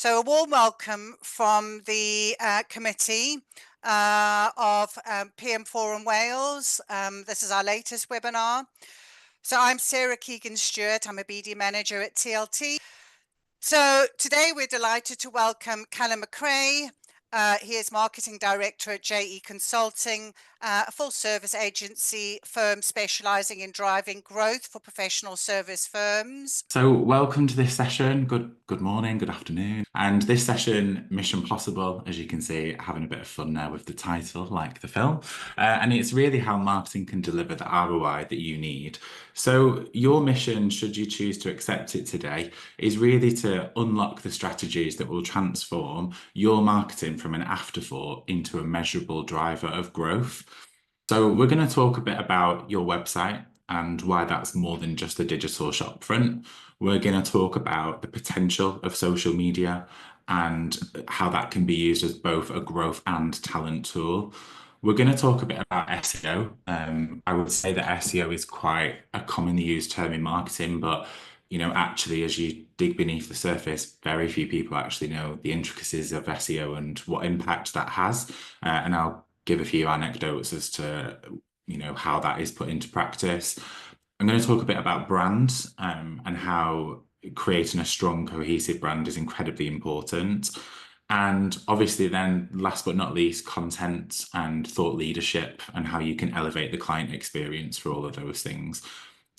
So a warm welcome from the committee of PM Forum Wales. This is our latest webinar. So I'm Sarah Keegan-Stewart. I'm a BD manager at TLT. So today we're delighted to welcome Callum Macrae. He is marketing director at JE Consulting, a full service agency firm specializing in driving growth for professional service firms. So welcome to this session. Good morning, good afternoon. And this session, Mission Possible, as you can see, having a bit of fun there with the title, like the film. And it's really how marketing can deliver the ROI that you need. So your mission, should you choose to accept it today, is really to unlock the strategies that will transform your marketing from an afterthought into a measurable driver of growth. So we're going to talk a bit about your website and why that's more than just a digital shop front. We're going to talk about the potential of social media and how that can be used as both a growth and talent tool. We're going to talk a bit about SEO. I would say that SEO is quite a commonly used term in marketing, but actually, as you dig beneath the surface, very few people actually know the intricacies of SEO and what impact that has. And I'll give a few anecdotes as to how that is put into practice. I'm going to talk a bit about brands and how creating a strong, cohesive brand is incredibly important. And obviously then, last but not least, content and thought leadership and how you can elevate the client experience for all of those things.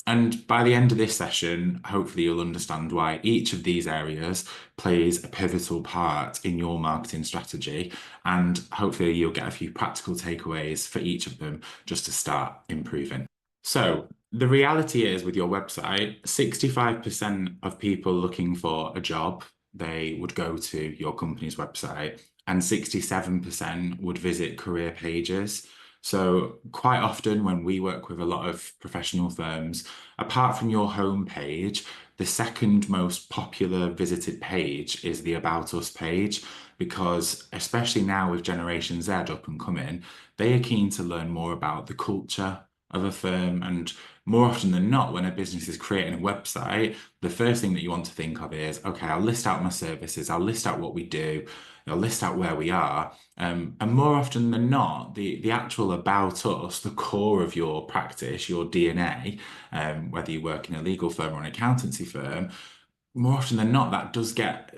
And by the end of this session, hopefully you'll understand why each of these areas plays a pivotal part in your marketing strategy. And hopefully you'll get a few practical takeaways for each of them just to start improving. So the reality is, with your website, 65% of people looking for a job, they would go to your company's website, and 67% would visit career pages. So quite often when we work with a lot of professional firms, apart from your home page, the second most popular visited page is the About Us page, because especially now with Generation Z up and coming, they are keen to learn more about the culture of a firm. And more often than not, when a business is creating a website, the first thing that you want to think of is, okay, I'll list out my services, I'll list out what we do, I'll list out where we are. And more often than not, the actual about us, the core of your practice, your DNA, whether you work in a legal firm or an accountancy firm, more often than not, that does get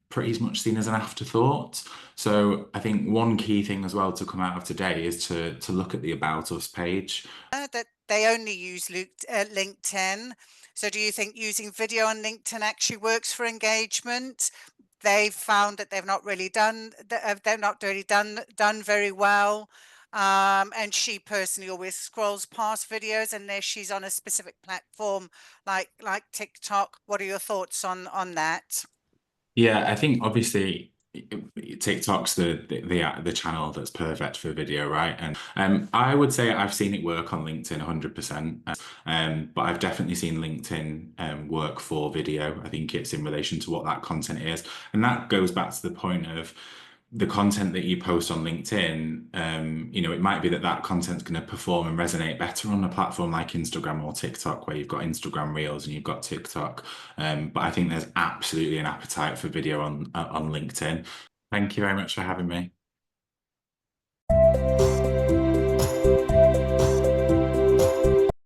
pretty much seen as an afterthought. So I think one key thing as well to come out of today is to look at the About Us page. That they only use LinkedIn. So do you think using video on LinkedIn actually works for engagement? They've found that they've not really done very well. And she personally always scrolls past videos unless she's on a specific platform like TikTok. What are your thoughts on that? Yeah, I think obviously TikTok's the channel that's perfect for video, right? And I would say I've seen it work on LinkedIn 100%. But I've definitely seen LinkedIn work for video. I think it's in relation to what that content is. And that goes back to the point of the content that you post on LinkedIn. It might be that content's going to perform and resonate better on a platform like Instagram or TikTok, where you've got Instagram Reels and you've got TikTok. But I think there's absolutely an appetite for video on LinkedIn. Thank you very much for having me.